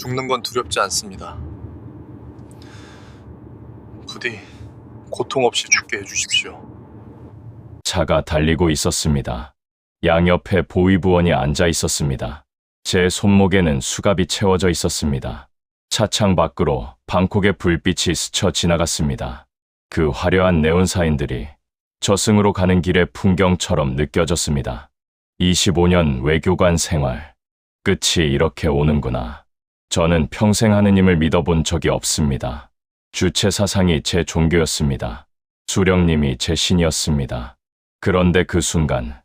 죽는 건 두렵지 않습니다. 부디 고통 없이 죽게 해주십시오. 차가 달리고 있었습니다. 양옆에 보위부원이 앉아 있었습니다. 제 손목에는 수갑이 채워져 있었습니다. 차창 밖으로 방콕의 불빛이 스쳐 지나갔습니다. 그 화려한 네온사인들이 저승으로 가는 길의 풍경처럼 느껴졌습니다. 25년 외교관 생활, 끝이 이렇게 오는구나. 저는 평생 하느님을 믿어본 적이 없습니다. 주체사상이 제 종교였습니다. 수령님이 제 신이었습니다. 그런데 그 순간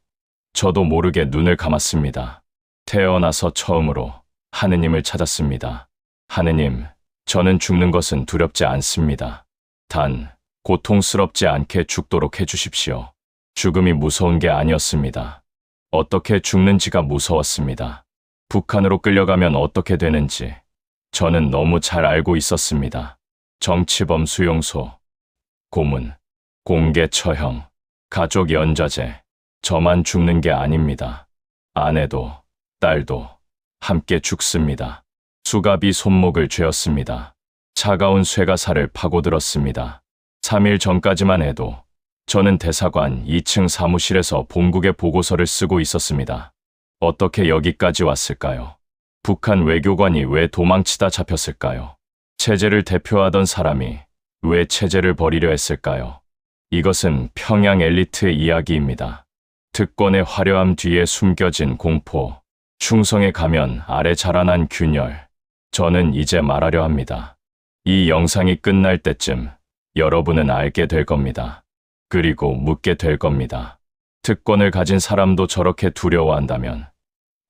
저도 모르게 눈을 감았습니다. 태어나서 처음으로 하느님을 찾았습니다. 하느님, 저는 죽는 것은 두렵지 않습니다. 단, 고통스럽지 않게 죽도록 해주십시오. 죽음이 무서운 게 아니었습니다. 어떻게 죽는지가 무서웠습니다. 북한으로 끌려가면 어떻게 되는지 저는 너무 잘 알고 있었습니다. 정치범 수용소, 고문, 공개 처형, 가족 연좌제, 저만 죽는 게 아닙니다. 아내도 딸도 함께 죽습니다. 수갑이 손목을 죄었습니다. 차가운 쇠가살을 파고들었습니다. 3일 전까지만 해도 저는 대사관 2층 사무실에서 본국의 보고서를 쓰고 있었습니다. 어떻게 여기까지 왔을까요? 북한 외교관이 왜 도망치다 잡혔을까요? 체제를 대표하던 사람이 왜 체제를 버리려 했을까요? 이것은 평양 엘리트의 이야기입니다. 특권의 화려함 뒤에 숨겨진 공포, 충성에 가면 아래 자라난 균열. 저는 이제 말하려 합니다. 이 영상이 끝날 때쯤 여러분은 알게 될 겁니다. 그리고 묻게 될 겁니다. 특권을 가진 사람도 저렇게 두려워한다면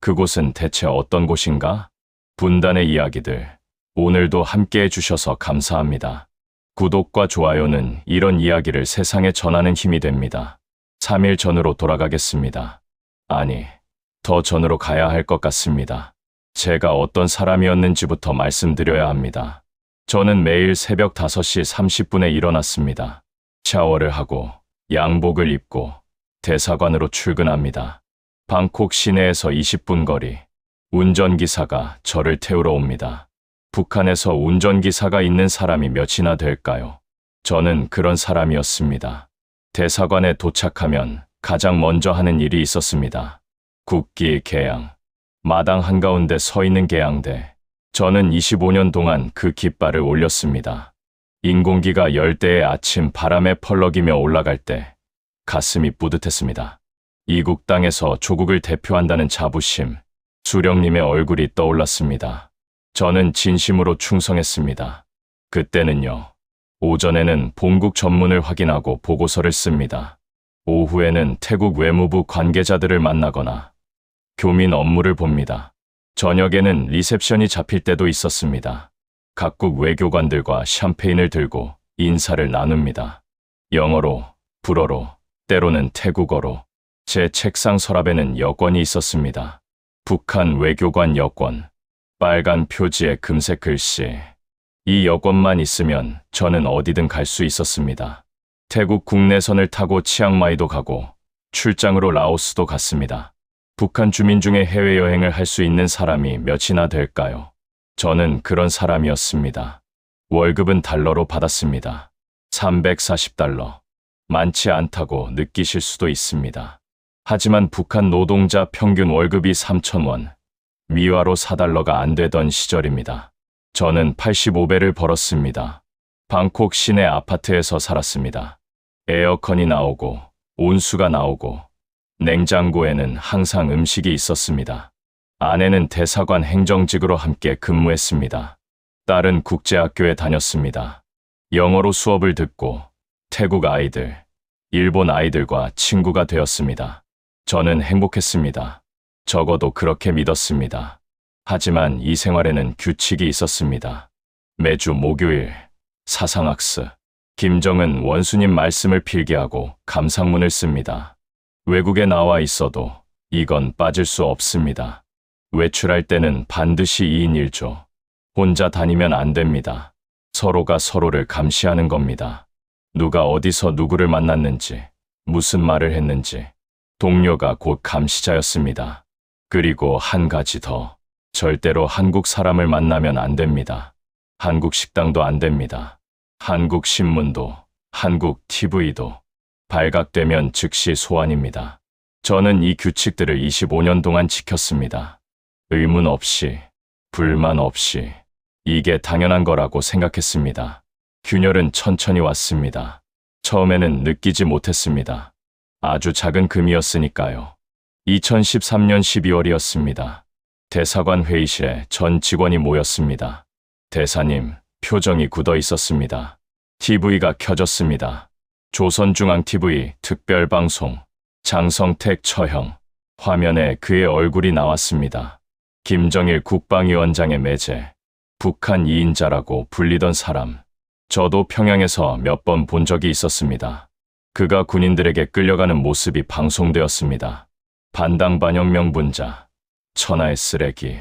그곳은 대체 어떤 곳인가? 분단의 이야기들, 오늘도 함께 해주셔서 감사합니다. 구독과 좋아요는 이런 이야기를 세상에 전하는 힘이 됩니다. 3일 전으로 돌아가겠습니다. 아니, 더 전으로 가야 할 것 같습니다. 제가 어떤 사람이었는지부터 말씀드려야 합니다. 저는 매일 새벽 5시 30분에 일어났습니다. 샤워를 하고 양복을 입고 대사관으로 출근합니다. 방콕 시내에서 20분 거리, 운전기사가 저를 태우러 옵니다. 북한에서 운전기사가 있는 사람이 몇이나 될까요? 저는 그런 사람이었습니다. 대사관에 도착하면 가장 먼저 하는 일이 있었습니다. 국기 개양, 마당 한가운데 서 있는 개양대. 저는 25년 동안 그 깃발을 올렸습니다. 인공기가 열대의 아침 바람에 펄럭이며 올라갈 때 가슴이 뿌듯했습니다. 이국 땅에서 조국을 대표한다는 자부심, 수령님의 얼굴이 떠올랐습니다. 저는 진심으로 충성했습니다. 그때는요, 오전에는 본국 전문을 확인하고 보고서를 씁니다. 오후에는 태국 외무부 관계자들을 만나거나 교민 업무를 봅니다. 저녁에는 리셉션이 잡힐 때도 있었습니다. 각국 외교관들과 샴페인을 들고 인사를 나눕니다. 영어로, 불어로, 때로는 태국어로. 제 책상 서랍에는 여권이 있었습니다. 북한 외교관 여권, 빨간 표지에 금색 글씨. 이 여권만 있으면 저는 어디든 갈 수 있었습니다. 태국 국내선을 타고 치앙마이도 가고 출장으로 라오스도 갔습니다. 북한 주민 중에 해외여행을 할 수 있는 사람이 몇이나 될까요? 저는 그런 사람이었습니다. 월급은 달러로 받았습니다. 340달러. 많지 않다고 느끼실 수도 있습니다. 하지만 북한 노동자 평균 월급이 3,000원, 위화로 4달러가 안 되던 시절입니다. 저는 85배를 벌었습니다. 방콕 시내 아파트에서 살았습니다. 에어컨이 나오고 온수가 나오고 냉장고에는 항상 음식이 있었습니다. 아내는 대사관 행정직으로 함께 근무했습니다. 딸은 국제학교에 다녔습니다. 영어로 수업을 듣고 태국 아이들, 일본 아이들과 친구가 되었습니다. 저는 행복했습니다. 적어도 그렇게 믿었습니다. 하지만 이 생활에는 규칙이 있었습니다. 매주 목요일, 사상학습, 김정은 원수님 말씀을 필기하고 감상문을 씁니다. 외국에 나와 있어도 이건 빠질 수 없습니다. 외출할 때는 반드시 2인 1조. 혼자 다니면 안 됩니다. 서로가 서로를 감시하는 겁니다. 누가 어디서 누구를 만났는지, 무슨 말을 했는지. 동료가 곧 감시자였습니다. 그리고 한 가지 더. 절대로 한국 사람을 만나면 안 됩니다. 한국 식당도 안 됩니다. 한국 신문도, 한국 TV도 발각되면 즉시 소환입니다. 저는 이 규칙들을 25년 동안 지켰습니다. 의문 없이, 불만 없이 이게 당연한 거라고 생각했습니다. 균열은 천천히 왔습니다. 처음에는 느끼지 못했습니다. 아주 작은 금이었으니까요. 2013년 12월이었습니다. 대사관 회의실에 전 직원이 모였습니다. 대사님, 표정이 굳어 있었습니다. TV가 켜졌습니다. 조선중앙TV 특별방송, 장성택 처형. 화면에 그의 얼굴이 나왔습니다. 김정일 국방위원장의 매제, 북한 2인자라고 불리던 사람. 저도 평양에서 몇 번 본 적이 있었습니다. 그가 군인들에게 끌려가는 모습이 방송되었습니다. 반당반영명 분자, 천하의 쓰레기.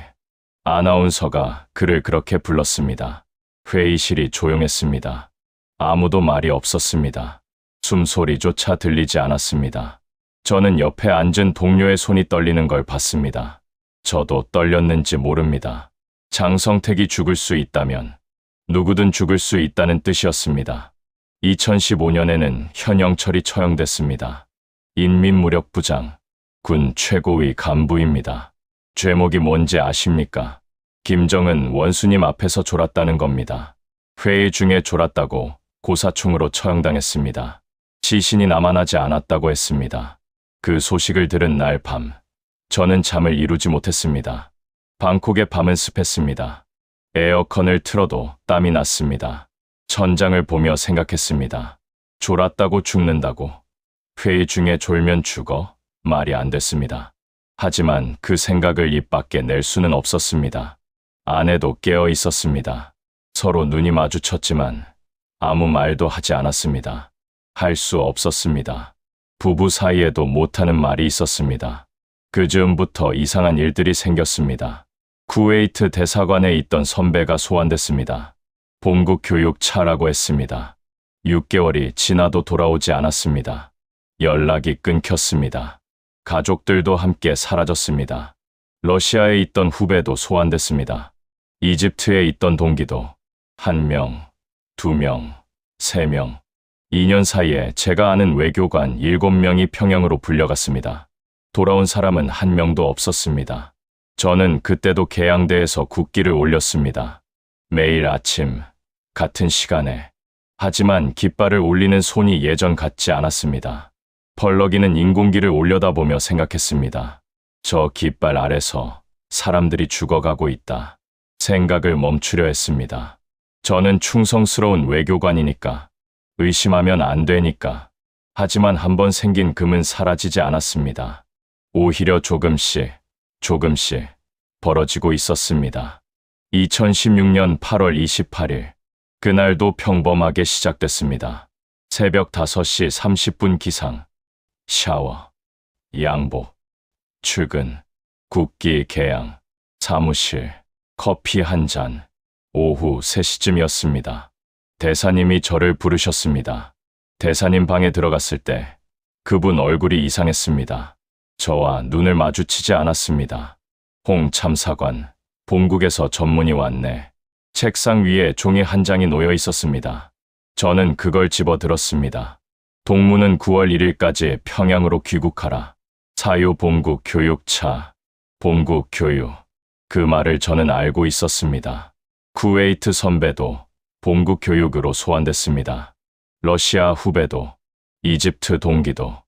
아나운서가 그를 그렇게 불렀습니다. 회의실이 조용했습니다. 아무도 말이 없었습니다. 숨소리조차 들리지 않았습니다. 저는 옆에 앉은 동료의 손이 떨리는 걸 봤습니다. 저도 떨렸는지 모릅니다. 장성택이 죽을 수 있다면 누구든 죽을 수 있다는 뜻이었습니다. 2015년에는 현영철이 처형됐습니다. 인민무력부장, 군 최고위 간부입니다. 죄목이 뭔지 아십니까? 김정은 원수님 앞에서 졸았다는 겁니다. 회의 중에 졸았다고 고사총으로 처형당했습니다. 시신이 남아나지 않았다고 했습니다. 그 소식을 들은 날 밤, 저는 잠을 이루지 못했습니다. 방콕의 밤은 습했습니다. 에어컨을 틀어도 땀이 났습니다. 천장을 보며 생각했습니다. 졸았다고 죽는다고. 회의 중에 졸면 죽어? 말이 안 됐습니다. 하지만 그 생각을 입 밖에 낼 수는 없었습니다. 아내도 깨어 있었습니다. 서로 눈이 마주쳤지만 아무 말도 하지 않았습니다. 할 수 없었습니다. 부부 사이에도 못하는 말이 있었습니다. 그 즈음부터 이상한 일들이 생겼습니다. 쿠웨이트 대사관에 있던 선배가 소환됐습니다. 본국 교육 차라고 했습니다. 6개월이 지나도 돌아오지 않았습니다. 연락이 끊겼습니다. 가족들도 함께 사라졌습니다. 러시아에 있던 후배도 소환됐습니다. 이집트에 있던 동기도 1명, 2명, 3명. 2년 사이에 제가 아는 외교관 7명이 평양으로 불려갔습니다. 돌아온 사람은 1명도 없었습니다. 저는 그때도 계양대에서 국기를 올렸습니다. 매일 아침, 같은 시간에. 하지만 깃발을 올리는 손이 예전 같지 않았습니다. 펄럭이는 인공기를 올려다보며 생각했습니다. 저 깃발 아래서 사람들이 죽어가고 있다. 생각을 멈추려 했습니다. 저는 충성스러운 외교관이니까. 의심하면 안 되니까. 하지만 한번 생긴 금은 사라지지 않았습니다. 오히려 조금씩 벌어지고 있었습니다. 2016년 8월 28일, 그날도 평범하게 시작됐습니다. 새벽 5시 30분 기상, 샤워, 양복, 출근, 국기 개양, 사무실, 커피 한 잔. 오후 3시쯤이었습니다. 대사님이 저를 부르셨습니다. 대사님 방에 들어갔을 때 그분 얼굴이 이상했습니다. 저와 눈을 마주치지 않았습니다. 홍 참사관, 본국에서 전문이 왔네. 책상 위에 종이 한 장이 놓여 있었습니다. 저는 그걸 집어들었습니다. 동무는 9월 1일까지 평양으로 귀국하라. 사유 본국 교육차, 본국 교육. 그 말을 저는 알고 있었습니다. 쿠웨이트 선배도 본국 교육으로 소환됐습니다. 러시아 후배도, 이집트 동기도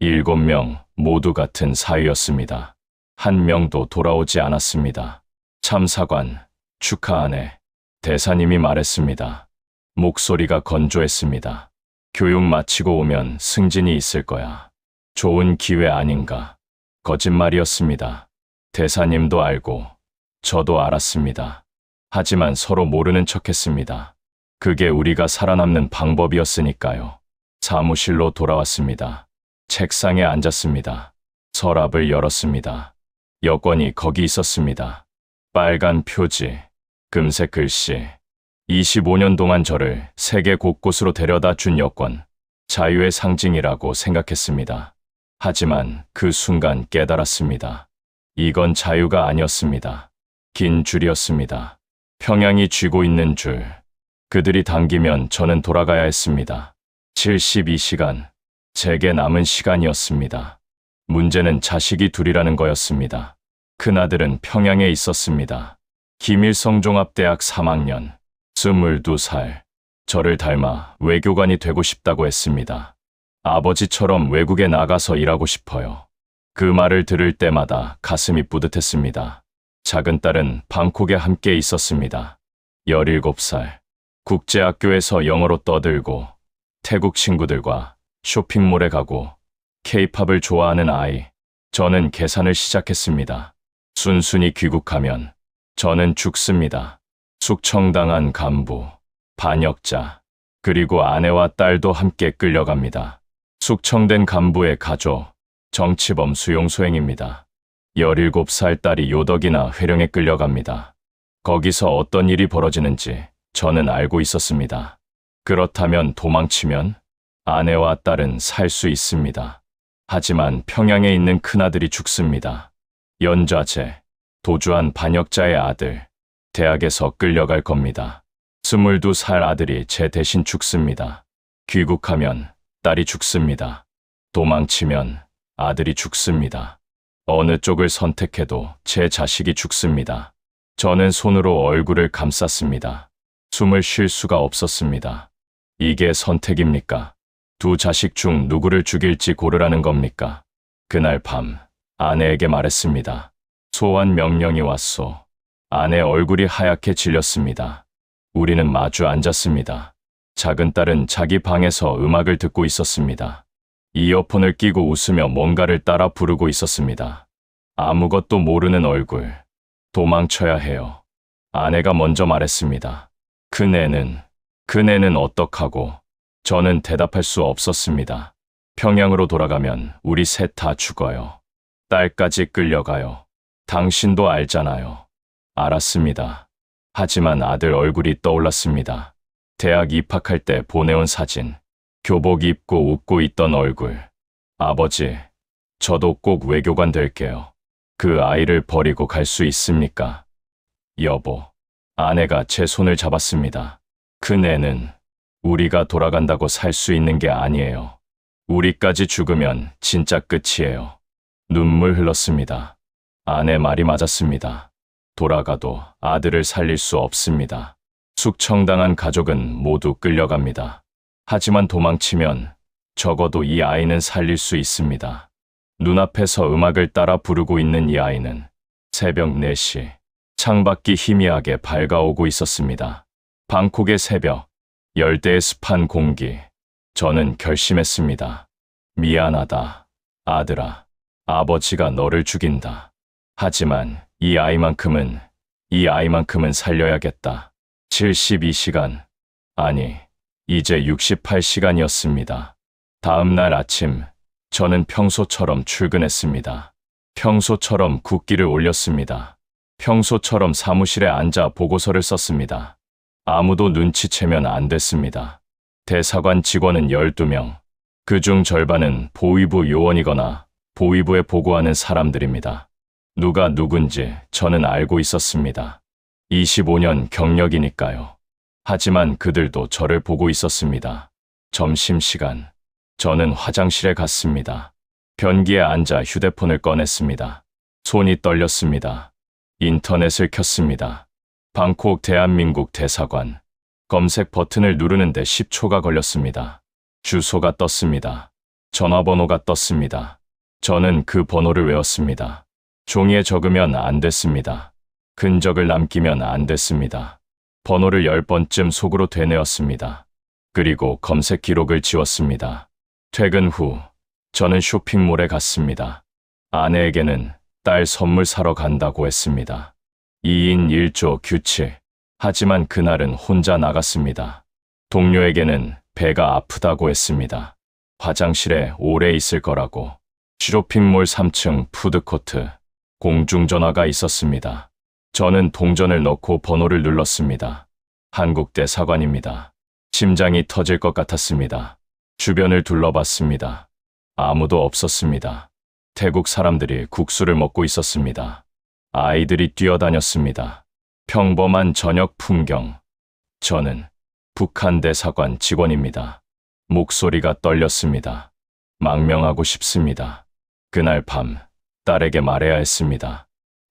7명 모두 같은 사유였습니다. 1명도 돌아오지 않았습니다. 참사관, 축하하네. 대사님이 말했습니다. 목소리가 건조했습니다. 교육 마치고 오면 승진이 있을 거야. 좋은 기회 아닌가. 거짓말이었습니다. 대사님도 알고, 저도 알았습니다. 하지만 서로 모르는 척했습니다. 그게 우리가 살아남는 방법이었으니까요. 사무실로 돌아왔습니다. 책상에 앉았습니다. 서랍을 열었습니다. 여권이 거기 있었습니다. 빨간 표지, 금색 글씨. 25년 동안 저를 세계 곳곳으로 데려다 준 여권, 자유의 상징이라고 생각했습니다. 하지만 그 순간 깨달았습니다. 이건 자유가 아니었습니다. 긴 줄이었습니다. 평양이 쥐고 있는 줄. 그들이 당기면 저는 돌아가야 했습니다. 72시간. 제게 남은 시간이었습니다. 문제는 자식이 둘이라는 거였습니다. 큰아들은 평양에 있었습니다. 김일성종합대학 3학년, 22살. 저를 닮아 외교관이 되고 싶다고 했습니다. 아버지처럼 외국에 나가서 일하고 싶어요. 그 말을 들을 때마다 가슴이 뿌듯했습니다. 작은 딸은 방콕에 함께 있었습니다. 17살. 국제학교에서 영어로 떠들고 태국 친구들과 쇼핑몰에 가고 케이팝을 좋아하는 아이. 저는 계산을 시작했습니다. 순순히 귀국하면 저는 죽습니다. 숙청당한 간부, 반역자, 그리고 아내와 딸도 함께 끌려갑니다. 숙청된 간부의 가족, 정치범 수용소행입니다. 17살 딸이 요덕이나 회령에 끌려갑니다. 거기서 어떤 일이 벌어지는지 저는 알고 있었습니다. 그렇다면 도망치면 아내와 딸은 살 수 있습니다. 하지만 평양에 있는 큰아들이 죽습니다. 연좌제, 도주한 반역자의 아들, 대학에서 끌려갈 겁니다. 22살 아들이 제 대신 죽습니다. 귀국하면 딸이 죽습니다. 도망치면 아들이 죽습니다. 어느 쪽을 선택해도 제 자식이 죽습니다. 저는 손으로 얼굴을 감쌌습니다. 숨을 쉴 수가 없었습니다. 이게 선택입니까? 두 자식 중 누구를 죽일지 고르라는 겁니까? 그날 밤 아내에게 말했습니다. 소환 명령이 왔소. 아내 얼굴이 하얗게 질렸습니다. 우리는 마주 앉았습니다. 작은 딸은 자기 방에서 음악을 듣고 있었습니다. 이어폰을 끼고 웃으며 뭔가를 따라 부르고 있었습니다. 아무것도 모르는 얼굴. 도망쳐야 해요. 아내가 먼저 말했습니다. 그네는 어떡하고. 저는 대답할 수 없었습니다. 평양으로 돌아가면 우리 셋 다 죽어요. 딸까지 끌려가요. 당신도 알잖아요. 알았습니다. 하지만 아들 얼굴이 떠올랐습니다. 대학 입학할 때 보내온 사진. 교복 입고 웃고 있던 얼굴. 아버지, 저도 꼭 외교관 될게요. 그 아이를 버리고 갈 수 있습니까? 여보, 아내가 제 손을 잡았습니다. 그네는 우리가 돌아간다고 살 수 있는 게 아니에요. 우리까지 죽으면 진짜 끝이에요. 눈물 흘렀습니다. 아내 말이 맞았습니다. 돌아가도 아들을 살릴 수 없습니다. 숙청당한 가족은 모두 끌려갑니다. 하지만 도망치면 적어도 이 아이는 살릴 수 있습니다. 눈앞에서 음악을 따라 부르고 있는 이 아이는 새벽 4시 창밖이 희미하게 밝아오고 있었습니다. 방콕의 새벽, 열대의 습한 공기. 저는 결심했습니다. 미안하다, 아들아. 아버지가 너를 죽인다. 하지만 이 아이만큼은 살려야겠다. 72시간, 아니, 이제 68시간이었습니다. 다음 날 아침, 저는 평소처럼 출근했습니다. 평소처럼 국기를 올렸습니다. 평소처럼 사무실에 앉아 보고서를 썼습니다. 아무도 눈치채면 안 됐습니다. 대사관 직원은 12명, 그중 절반은 보위부 요원이거나 보위부에 보고하는 사람들입니다. 누가 누군지 저는 알고 있었습니다. 25년 경력이니까요. 하지만 그들도 저를 보고 있었습니다. 점심시간, 저는 화장실에 갔습니다. 변기에 앉아 휴대폰을 꺼냈습니다. 손이 떨렸습니다. 인터넷을 켰습니다. 방콕 대한민국 대사관. 검색 버튼을 누르는데 10초가 걸렸습니다. 주소가 떴습니다. 전화번호가 떴습니다. 저는 그 번호를 외웠습니다. 종이에 적으면 안 됐습니다. 흔적을 남기면 안 됐습니다. 번호를 10번쯤 속으로 되뇌었습니다. 그리고 검색 기록을 지웠습니다. 퇴근 후 저는 쇼핑몰에 갔습니다. 아내에게는 딸 선물 사러 간다고 했습니다. 2인 1조 규칙. 하지만 그날은 혼자 나갔습니다. 동료에게는 배가 아프다고 했습니다. 화장실에 오래 있을 거라고. 쇼핑몰 3층 푸드코트. 공중전화가 있었습니다. 저는 동전을 넣고 번호를 눌렀습니다. 한국 대사관입니다. 심장이 터질 것 같았습니다. 주변을 둘러봤습니다. 아무도 없었습니다. 태국 사람들이 국수를 먹고 있었습니다. 아이들이 뛰어다녔습니다. 평범한 저녁 풍경. 저는 북한 대사관 직원입니다. 목소리가 떨렸습니다. 망명하고 싶습니다. 그날 밤 딸에게 말해야 했습니다.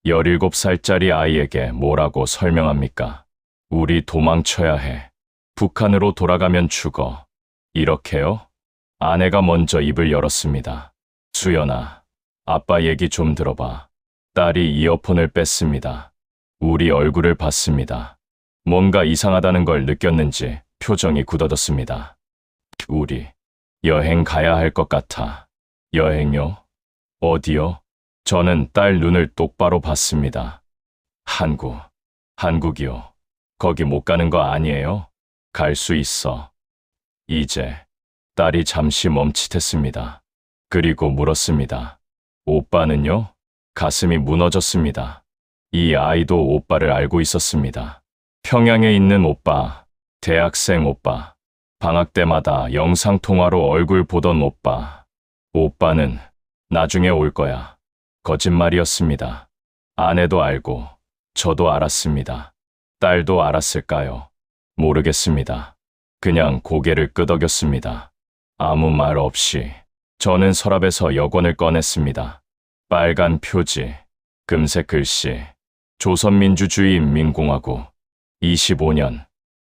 17살짜리 아이에게 뭐라고 설명합니까? 우리 도망쳐야 해. 북한으로 돌아가면 죽어. 이렇게요? 아내가 먼저 입을 열었습니다. 수연아, 아빠 얘기 좀 들어봐. 딸이 이어폰을 뺐습니다. 우리 얼굴을 봤습니다. 뭔가 이상하다는 걸 느꼈는지 표정이 굳어졌습니다. 우리 여행 가야 할 것 같아. 여행요? 어디요? 저는 딸 눈을 똑바로 봤습니다. 한국이요. 거기 못 가는 거 아니에요? 갈 수 있어. 이제 딸이 잠시 멈칫했습니다. 그리고 물었습니다. 오빠는요? 가슴이 무너졌습니다. 이 아이도 오빠를 알고 있었습니다. 평양에 있는 오빠, 대학생 오빠, 방학 때마다 영상통화로 얼굴 보던 오빠. 오빠는 나중에 올 거야. 거짓말이었습니다. 아내도 알고 저도 알았습니다. 딸도 알았을까요? 모르겠습니다. 그냥 고개를 끄덕였습니다. 아무 말 없이 저는 서랍에서 여권을 꺼냈습니다. 빨간 표지, 금색 글씨, 조선민주주의인민공화국 25년.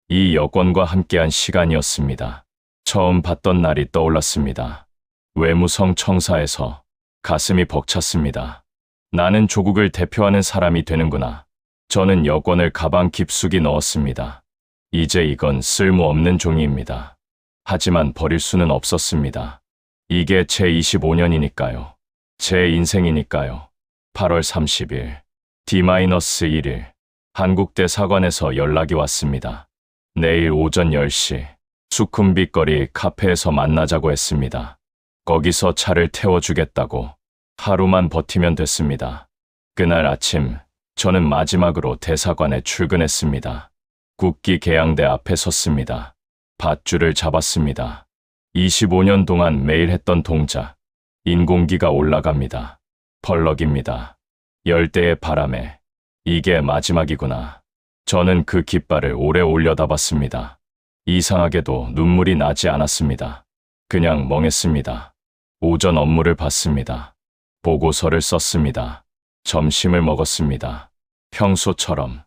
이 여권과 함께한 시간이었습니다. 처음 봤던 날이 떠올랐습니다. 외무성 청사에서 가슴이 벅찼습니다. 나는 조국을 대표하는 사람이 되는구나. 저는 여권을 가방 깊숙이 넣었습니다. 이제 이건 쓸모없는 종이입니다. 하지만 버릴 수는 없었습니다. 이게 제 25년이니까요. 제 인생이니까요. 8월 30일, D-1일, 한국대사관에서 연락이 왔습니다. 내일 오전 10시, 수쿰빗 거리 카페에서 만나자고 했습니다. 거기서 차를 태워주겠다고. 하루만 버티면 됐습니다. 그날 아침, 저는 마지막으로 대사관에 출근했습니다. 국기 계양대 앞에 섰습니다. 밧줄을 잡았습니다. 25년 동안 매일 했던 동작. 인공기가 올라갑니다. 펄럭입니다. 열대의 바람에. 이게 마지막이구나. 저는 그 깃발을 오래 올려다봤습니다. 이상하게도 눈물이 나지 않았습니다. 그냥 멍했습니다. 오전 업무를 봤습니다. 보고서를 썼습니다. 점심을 먹었습니다. 평소처럼,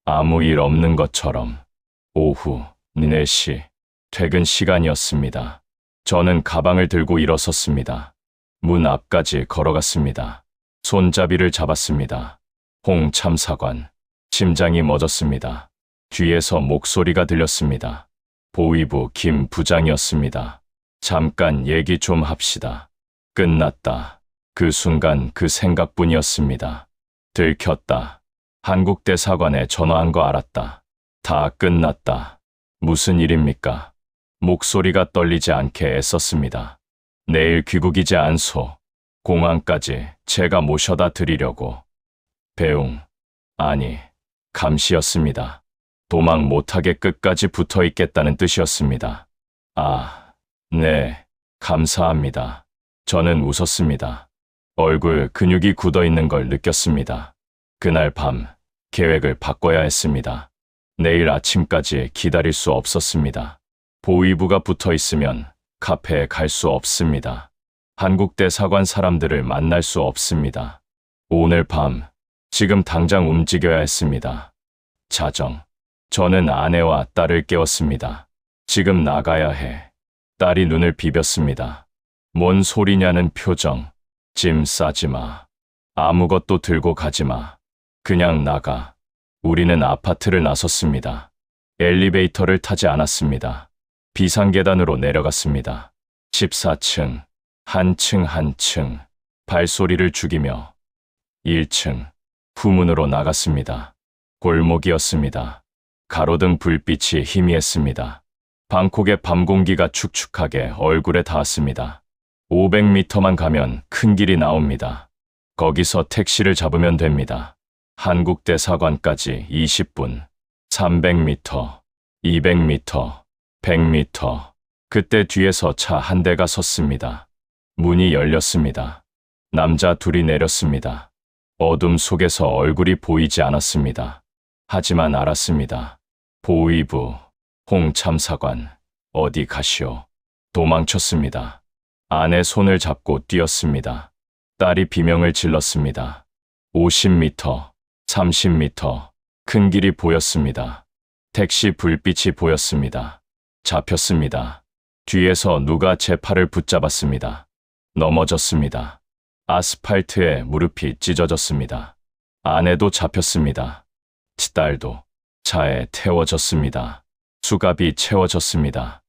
아무 일 없는 것처럼. 오후 4시, 퇴근 시간이었습니다. 저는 가방을 들고 일어섰습니다. 문 앞까지 걸어갔습니다. 손잡이를 잡았습니다. 홍 참사관. 심장이 멎었습니다. 뒤에서 목소리가 들렸습니다. 보위부 김 부장이었습니다. 잠깐 얘기 좀 합시다. 끝났다. 그 순간 그 생각뿐이었습니다. 들켰다. 한국대사관에 전화한 거 알았다. 다 끝났다. 무슨 일입니까? 목소리가 떨리지 않게 애썼습니다. 내일 귀국이지 않소. 공항까지 제가 모셔다 드리려고. 배웅, 아니, 감시였습니다. 도망 못하게 끝까지 붙어 있겠다는 뜻이었습니다. 아, 네, 감사합니다. 저는 웃었습니다. 얼굴 근육이 굳어 있는 걸 느꼈습니다. 그날 밤, 계획을 바꿔야 했습니다. 내일 아침까지 기다릴 수 없었습니다. 보위부가 붙어 있으면 카페에 갈 수 없습니다. 한국대사관 사람들을 만날 수 없습니다. 오늘 밤, 지금 당장 움직여야 했습니다. 자정. 저는 아내와 딸을 깨웠습니다. 지금 나가야 해. 딸이 눈을 비볐습니다. 뭔 소리냐는 표정. 짐 싸지 마. 아무것도 들고 가지 마. 그냥 나가. 우리는 아파트를 나섰습니다. 엘리베이터를 타지 않았습니다. 비상계단으로 내려갔습니다. 14층. 한 층. 발소리를 죽이며 1층. 후문으로 나갔습니다. 골목이었습니다. 가로등 불빛이 희미했습니다. 방콕의 밤 공기가 축축하게 얼굴에 닿았습니다. 500m만 가면 큰 길이 나옵니다. 거기서 택시를 잡으면 됩니다. 한국대사관까지 20분. 300m, 200m, 100m. 그때 뒤에서 차 한 대가 섰습니다. 문이 열렸습니다. 남자 둘이 내렸습니다. 어둠 속에서 얼굴이 보이지 않았습니다. 하지만 알았습니다. 보위부, 홍 참사관, 어디 가시오. 도망쳤습니다. 아내 손을 잡고 뛰었습니다. 딸이 비명을 질렀습니다. 50m, 30m, 큰 길이 보였습니다. 택시 불빛이 보였습니다. 잡혔습니다. 뒤에서 누가 제 팔을 붙잡았습니다. 넘어졌습니다. 아스팔트에 무릎이 찢어졌습니다. 아내도 잡혔습니다. 딸도 차에 태워졌습니다. 수갑이 채워졌습니다.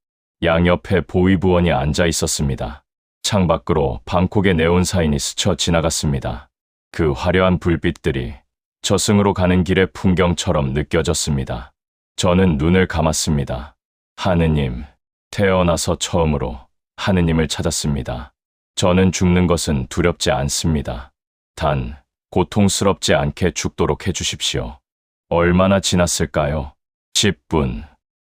양옆에 보위부원이 앉아 있었습니다. 창밖으로 방콕의 네온사인이 스쳐 지나갔습니다. 그 화려한 불빛들이 저승으로 가는 길의 풍경처럼 느껴졌습니다. 저는 눈을 감았습니다. 하느님, 태어나서 처음으로 하느님을 찾았습니다. 저는 죽는 것은 두렵지 않습니다. 단, 고통스럽지 않게 죽도록 해주십시오. 얼마나 지났을까요? 10분,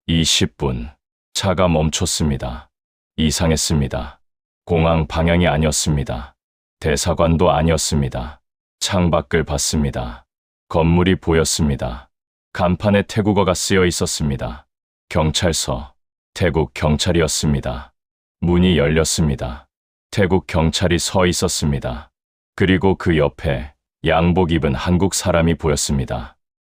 20분, 차가 멈췄습니다. 이상했습니다. 공항 방향이 아니었습니다. 대사관도 아니었습니다. 창밖을 봤습니다. 건물이 보였습니다. 간판에 태국어가 쓰여 있었습니다. 경찰서, 태국 경찰이었습니다. 문이 열렸습니다. 태국 경찰이 서 있었습니다. 그리고 그 옆에 양복 입은 한국 사람이 보였습니다.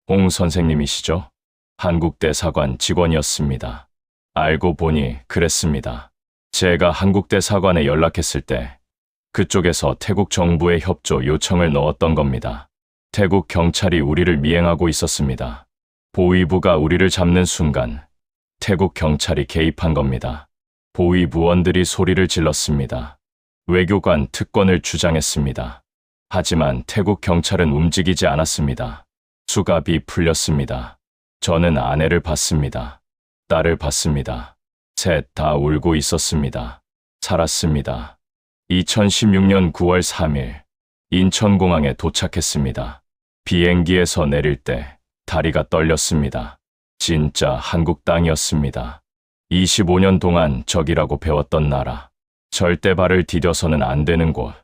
홍 선생님이시죠? 한국 대사관 직원이었습니다. 알고 보니 그랬습니다. 제가 한국 대사관에 연락했을 때 그쪽에서 태국 정부의 협조 요청을 넣었던 겁니다. 태국 경찰이 우리를 미행하고 있었습니다. 보위부가 우리를 잡는 순간 태국 경찰이 개입한 겁니다. 보위부원들이 소리를 질렀습니다. 외교관 특권을 주장했습니다. 하지만 태국 경찰은 움직이지 않았습니다. 수갑이 풀렸습니다. 저는 아내를 봤습니다. 딸을 봤습니다. 셋 다 울고 있었습니다. 살았습니다. 2016년 9월 3일 인천공항에 도착했습니다. 비행기에서 내릴 때 다리가 떨렸습니다. 진짜 한국 땅이었습니다. 25년 동안 적이라고 배웠던 나라. 절대 발을 디뎌서는 안 되는 곳.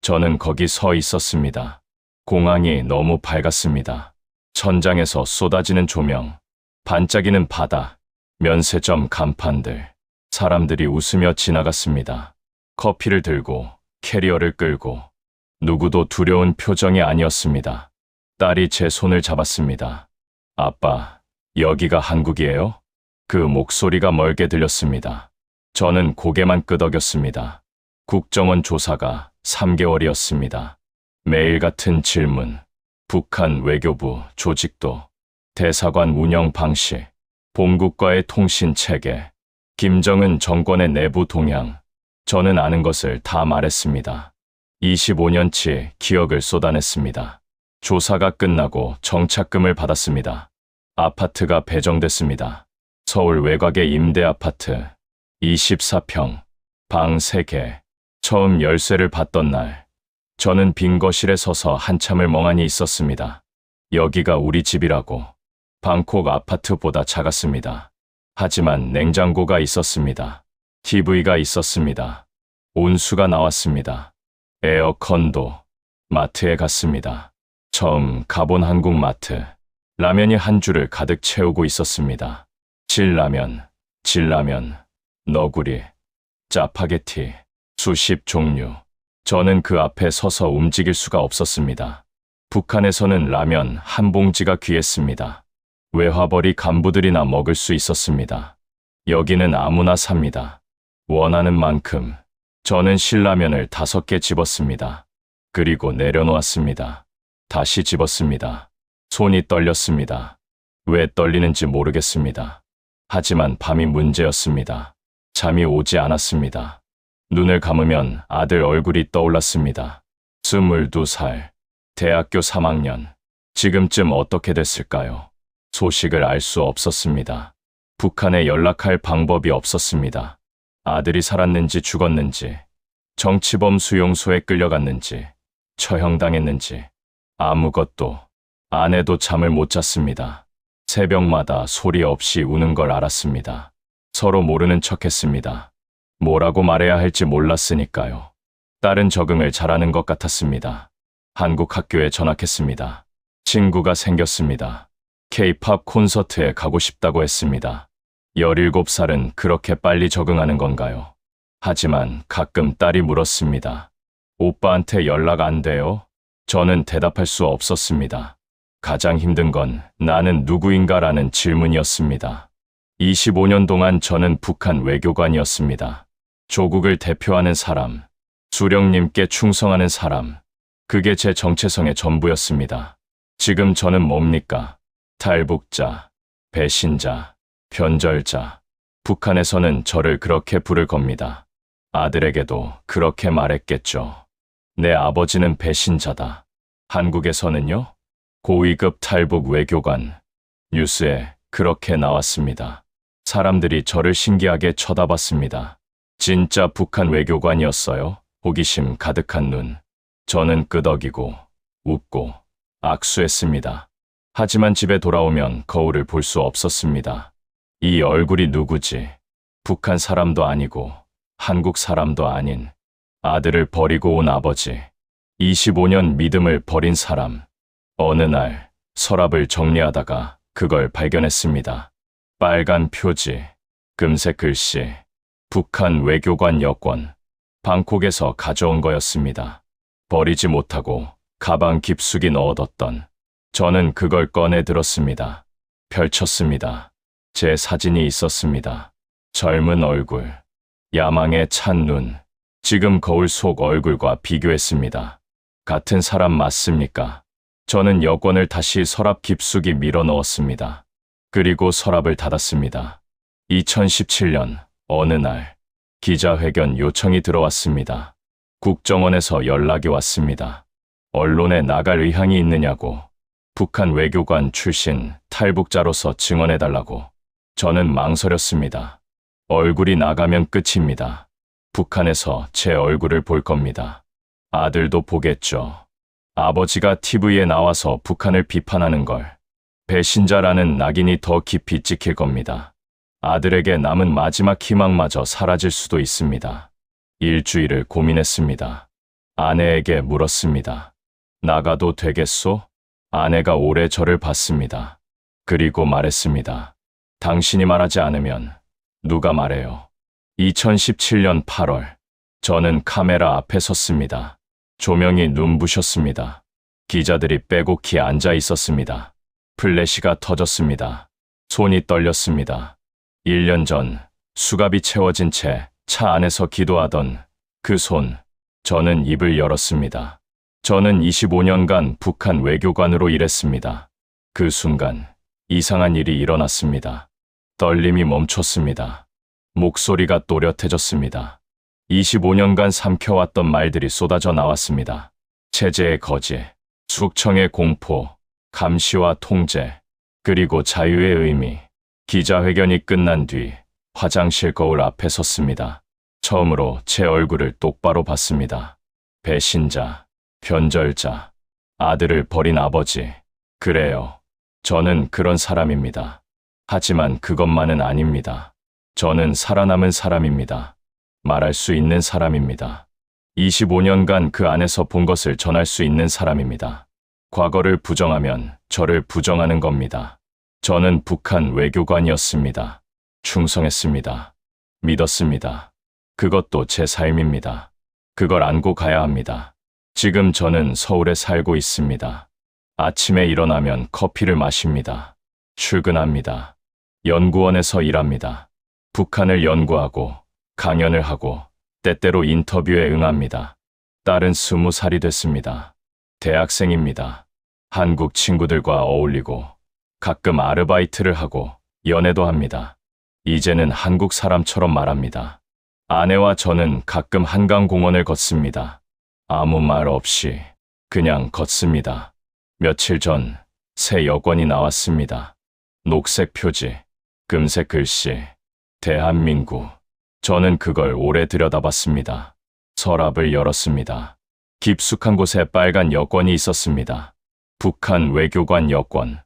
저는 거기 서 있었습니다. 공항이 너무 밝았습니다. 천장에서 쏟아지는 조명, 반짝이는 바다, 면세점 간판들. 사람들이 웃으며 지나갔습니다. 커피를 들고 캐리어를 끌고 누구도 두려운 표정이 아니었습니다. 딸이 제 손을 잡았습니다. 아빠, 여기가 한국이에요? 그 목소리가 멀게 들렸습니다. 저는 고개만 끄덕였습니다. 국정원 조사가 3개월이었습니다. 매일 같은 질문, 북한 외교부 조직도, 대사관 운영 방식, 본국과의 통신 체계, 김정은 정권의 내부 동향. 저는 아는 것을 다 말했습니다. 25년치 기억을 쏟아냈습니다. 조사가 끝나고 정착금을 받았습니다. 아파트가 배정됐습니다. 서울 외곽의 임대 아파트 24평, 방 3개. 처음 열쇠를 받던 날, 저는 빈 거실에 서서 한참을 멍하니 있었습니다. 여기가 우리 집이라고. 방콕 아파트보다 작았습니다. 하지만 냉장고가 있었습니다. TV가 있었습니다. 온수가 나왔습니다. 에어컨도. 마트에 갔습니다. 처음 가본 한국 마트. 라면이 한 줄을 가득 채우고 있었습니다. 진라면, 진라면, 너구리, 짜파게티, 수십 종류. 저는 그 앞에 서서 움직일 수가 없었습니다. 북한에서는 라면 한 봉지가 귀했습니다. 외화벌이 간부들이나 먹을 수 있었습니다. 여기는 아무나 삽니다. 원하는 만큼. 저는 신라면을 5개 집었습니다. 그리고 내려놓았습니다. 다시 집었습니다. 손이 떨렸습니다. 왜 떨리는지 모르겠습니다. 하지만 밤이 문제였습니다. 잠이 오지 않았습니다. 눈을 감으면 아들 얼굴이 떠올랐습니다. 22살, 대학교 3학년. 지금쯤 어떻게 됐을까요? 소식을 알 수 없었습니다. 북한에 연락할 방법이 없었습니다. 아들이 살았는지 죽었는지, 정치범 수용소에 끌려갔는지, 처형당했는지, 아무것도. 아내도 잠을 못 잤습니다. 새벽마다 소리 없이 우는 걸 알았습니다. 서로 모르는 척했습니다. 뭐라고 말해야 할지 몰랐으니까요. 딸은 적응을 잘하는 것 같았습니다. 한국 학교에 전학했습니다. 친구가 생겼습니다. K-팝 콘서트에 가고 싶다고 했습니다. 17살은 그렇게 빨리 적응하는 건가요? 하지만 가끔 딸이 물었습니다. 오빠한테 연락 안 돼요? 저는 대답할 수 없었습니다. 가장 힘든 건 나는 누구인가라는 질문이었습니다. 25년 동안 저는 북한 외교관이었습니다. 조국을 대표하는 사람, 수령님께 충성하는 사람, 그게 제 정체성의 전부였습니다. 지금 저는 뭡니까? 탈북자, 배신자, 변절자. 북한에서는 저를 그렇게 부를 겁니다. 아들에게도 그렇게 말했겠죠. 내 아버지는 배신자다. 한국에서는요? 고위급 탈북 외교관. 뉴스에 그렇게 나왔습니다. 사람들이 저를 신기하게 쳐다봤습니다. 진짜 북한 외교관이었어요. 호기심 가득한 눈. 저는 끄덕이고 웃고 악수했습니다. 하지만 집에 돌아오면 거울을 볼 수 없었습니다. 이 얼굴이 누구지? 북한 사람도 아니고 한국 사람도 아닌 아들을 버리고 온 아버지. 25년 믿음을 버린 사람. 어느 날 서랍을 정리하다가 그걸 발견했습니다. 빨간 표지, 금색 글씨, 북한 외교관 여권. 방콕에서 가져온 거였습니다. 버리지 못하고 가방 깊숙이 넣어뒀던. 저는 그걸 꺼내 들었습니다. 펼쳤습니다. 제 사진이 있었습니다. 젊은 얼굴, 야망에 찬 눈. 지금 거울 속 얼굴과 비교했습니다. 같은 사람 맞습니까? 저는 여권을 다시 서랍 깊숙이 밀어 넣었습니다. 그리고 서랍을 닫았습니다. 2017년 어느 날 기자회견 요청이 들어왔습니다. 국정원에서 연락이 왔습니다. 언론에 나갈 의향이 있느냐고. 북한 외교관 출신 탈북자로서 증언해달라고. 저는 망설였습니다. 얼굴이 나가면 끝입니다. 북한에서 제 얼굴을 볼 겁니다. 아들도 보겠죠. 아버지가 TV에 나와서 북한을 비판하는 걸. 배신자라는 낙인이 더 깊이 찍힐 겁니다. 아들에게 남은 마지막 희망마저 사라질 수도 있습니다. 일주일을 고민했습니다. 아내에게 물었습니다. 나가도 되겠소? 아내가 오래 저를 봤습니다. 그리고 말했습니다. 당신이 말하지 않으면 누가 말해요? 2017년 8월, 저는 카메라 앞에 섰습니다. 조명이 눈부셨습니다. 기자들이 빼곡히 앉아 있었습니다. 플래시가 터졌습니다. 손이 떨렸습니다. 1년 전 수갑이 채워진 채 차 안에서 기도하던 그 손. 저는 입을 열었습니다. 저는 25년간 북한 외교관으로 일했습니다. 그 순간 이상한 일이 일어났습니다. 떨림이 멈췄습니다. 목소리가 또렷해졌습니다. 25년간 삼켜왔던 말들이 쏟아져 나왔습니다. 체제의 거짓, 숙청의 공포, 감시와 통제, 그리고 자유의 의미. 기자회견이 끝난 뒤 화장실 거울 앞에 섰습니다. 처음으로 제 얼굴을 똑바로 봤습니다. 배신자, 변절자, 아들을 버린 아버지. 그래요. 저는 그런 사람입니다. 하지만 그것만은 아닙니다. 저는 살아남은 사람입니다. 말할 수 있는 사람입니다. 25년간 그 안에서 본 것을 전할 수 있는 사람입니다. 과거를 부정하면 저를 부정하는 겁니다. 저는 북한 외교관이었습니다. 충성했습니다. 믿었습니다. 그것도 제 삶입니다. 그걸 안고 가야 합니다. 지금 저는 서울에 살고 있습니다. 아침에 일어나면 커피를 마십니다. 출근합니다. 연구원에서 일합니다. 북한을 연구하고 강연을 하고 때때로 인터뷰에 응합니다. 딸은 20살이 됐습니다. 대학생입니다. 한국 친구들과 어울리고 가끔 아르바이트를 하고 연애도 합니다. 이제는 한국 사람처럼 말합니다. 아내와 저는 가끔 한강공원을 걷습니다. 아무 말 없이 그냥 걷습니다. 며칠 전 새 여권이 나왔습니다. 녹색 표지, 금색 글씨, 대한민국. 저는 그걸 오래 들여다봤습니다. 서랍을 열었습니다. 깊숙한 곳에 빨간 여권이 있었습니다. 북한 외교관 여권.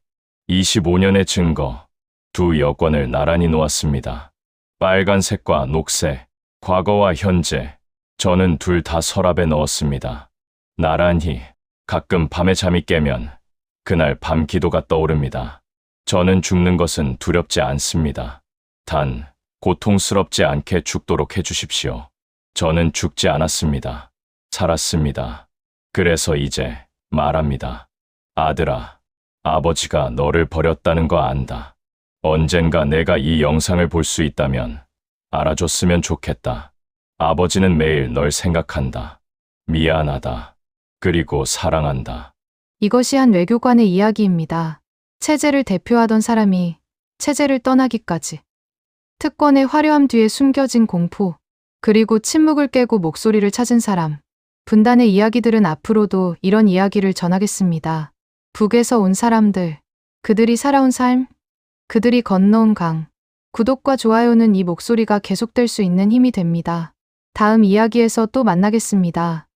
25년의 증거. 두 여권을 나란히 놓았습니다. 빨간색과 녹색, 과거와 현재. 저는 둘 다 서랍에 넣었습니다. 나란히 가끔 밤에 잠이 깨면 그날 밤 기도가 떠오릅니다. 저는 죽는 것은 두렵지 않습니다. 단, 고통스럽지 않게 죽도록 해주십시오. 저는 죽지 않았습니다. 살았습니다. 그래서 이제 말합니다. 아들아, 아버지가 너를 버렸다는 거 안다. 언젠가 내가 이 영상을 볼 수 있다면 알아줬으면 좋겠다. 아버지는 매일 널 생각한다. 미안하다. 그리고 사랑한다. 이것이 한 외교관의 이야기입니다. 체제를 대표하던 사람이 체제를 떠나기까지. 특권의 화려함 뒤에 숨겨진 공포, 그리고 침묵을 깨고 목소리를 찾은 사람. 분단의 이야기들은 앞으로도 이런 이야기를 전하겠습니다. 북에서 온 사람들, 그들이 살아온 삶, 그들이 건너온 강. 구독과 좋아요는 이 목소리가 계속될 수 있는 힘이 됩니다. 다음 이야기에서 또 만나겠습니다.